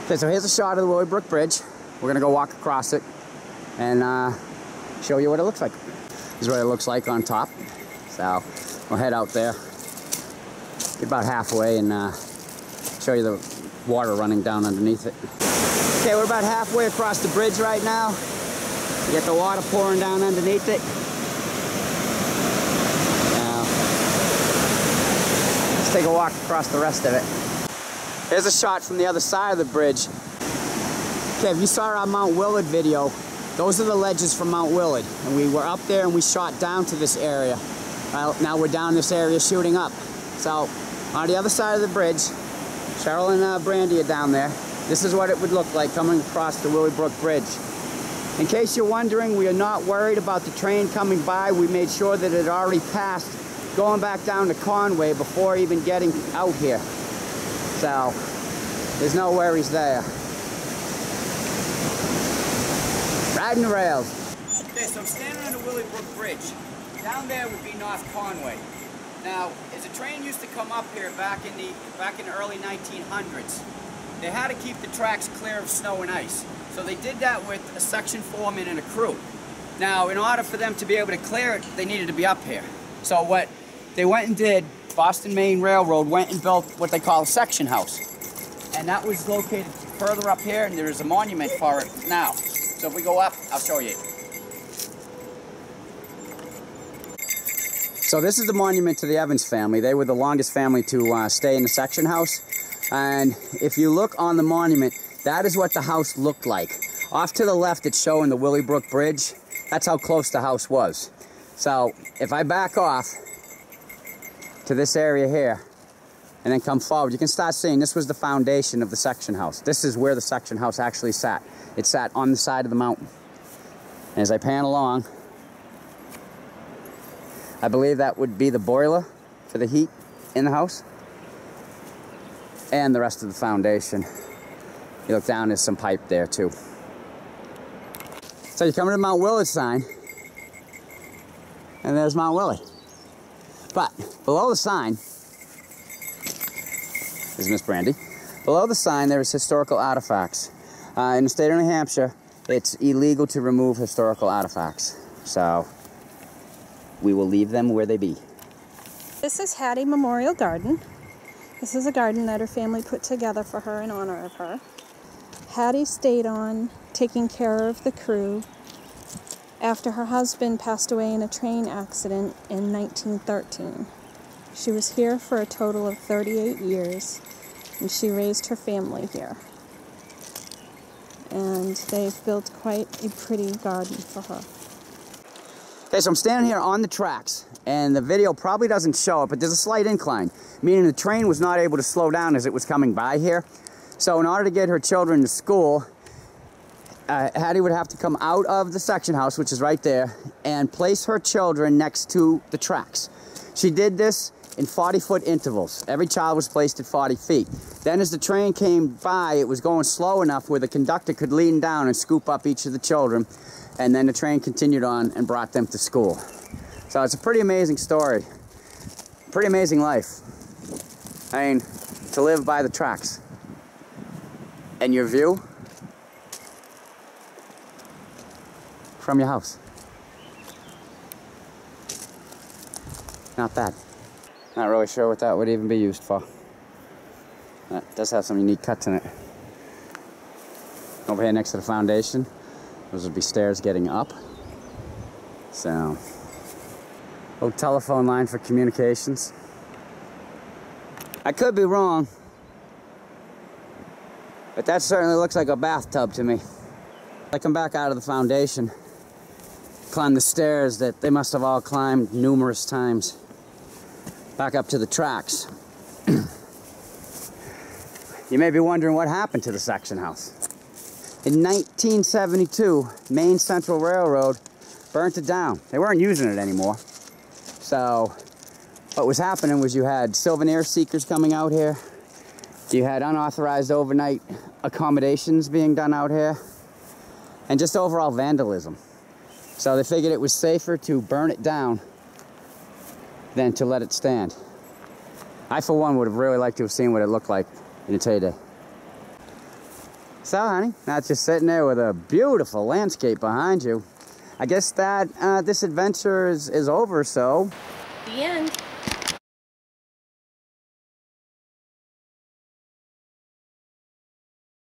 Okay, so here's a shot of the Willowbrook Bridge. We're gonna go walk across it and show you what it looks like. This is what it looks like on top. So we'll head out there, get about halfway, and show you the water running down underneath it. Okay, we're about halfway across the bridge right now. You get the water pouring down underneath it. Now, let's take a walk across the rest of it. Here's a shot from the other side of the bridge. Okay, if you saw our Mount Willard video, those are the ledges from Mount Willard. And we were up there and we shot down to this area. Well, now we're down this area shooting up. So, on the other side of the bridge, Cheryl and Brandy are down there. This is what it would look like coming across the Willowbrook Bridge. In case you're wondering, we are not worried about the train coming by. We made sure that it had already passed going back down to Conway before even getting out here. So, there's no worries there. Riding the rails. Okay, so I'm standing on the Willowbrook Bridge. Down there would be North Conway. Now, as a train used to come up here back in the early 1900s, they had to keep the tracks clear of snow and ice. So they did that with a section foreman and a crew. Now, in order for them to be able to clear it, they needed to be up here. So what they went and did, Boston Main Railroad went and built what they call a section house. And that was located further up here, and there is a monument for it now. So if we go up, I'll show you. So this is the monument to the Evans family. They were the longest family to stay in the section house. And if you look on the monument, that is what the house looked like. Off to the left, it's showing the Willowbrook Bridge. That's how close the house was. So if I back off to this area here and then come forward, you can start seeing this was the foundation of the section house. This is where the section house actually sat. It sat on the side of the mountain. And as I pan along, I believe that would be the boiler for the heat in the house and the rest of the foundation. You look down, there's some pipe there too. So you come to the Mount Willard sign, and there's Mount Willard. But below the sign is Miss Brandy. Below the sign there is historical artifacts. In the state of New Hampshire, it's illegal to remove historical artifacts. So we will leave them where they be. This is Hattie Memorial Garden. This is a garden that her family put together for her in honor of her. Hattie stayed on taking care of the crew after her husband passed away in a train accident in 1913. She was here for a total of 38 years, and she raised her family here. And they've built quite a pretty garden for her. Okay, so I'm standing here on the tracks, and the video probably doesn't show it, but there's a slight incline, meaning the train was not able to slow down as it was coming by here. So in order to get her children to school, Hattie would have to come out of the section house, which is right there, and place her children next to the tracks. She did this in 40-foot intervals. Every child was placed at 40 feet. Then as the train came by, it was going slow enough where the conductor could lean down and scoop up each of the children, and then the train continued on and brought them to school. So it's a pretty amazing story. Pretty amazing life. I mean, to live by the tracks. And your view from your house. Not bad. Not really sure what that would even be used for. That does have some unique cuts in it. Over here next to the foundation, those would be stairs getting up. So, little telephone line for communications. I could be wrong, but that certainly looks like a bathtub to me. I come back out of the foundation, climb the stairs that they must have all climbed numerous times, back up to the tracks. You may be wondering what happened to the section house. In 1972, Maine Central Railroad burnt it down. They weren't using it anymore. So what was happening was you had souvenir seekers coming out here. You had unauthorized overnight accommodations being done out here, and just overall vandalism. So they figured it was safer to burn it down than to let it stand. I, for one, would have really liked to have seen what it looked like in its heyday. So, honey, that's just sitting there with a beautiful landscape behind you. I guess that this adventure is over, so... The end.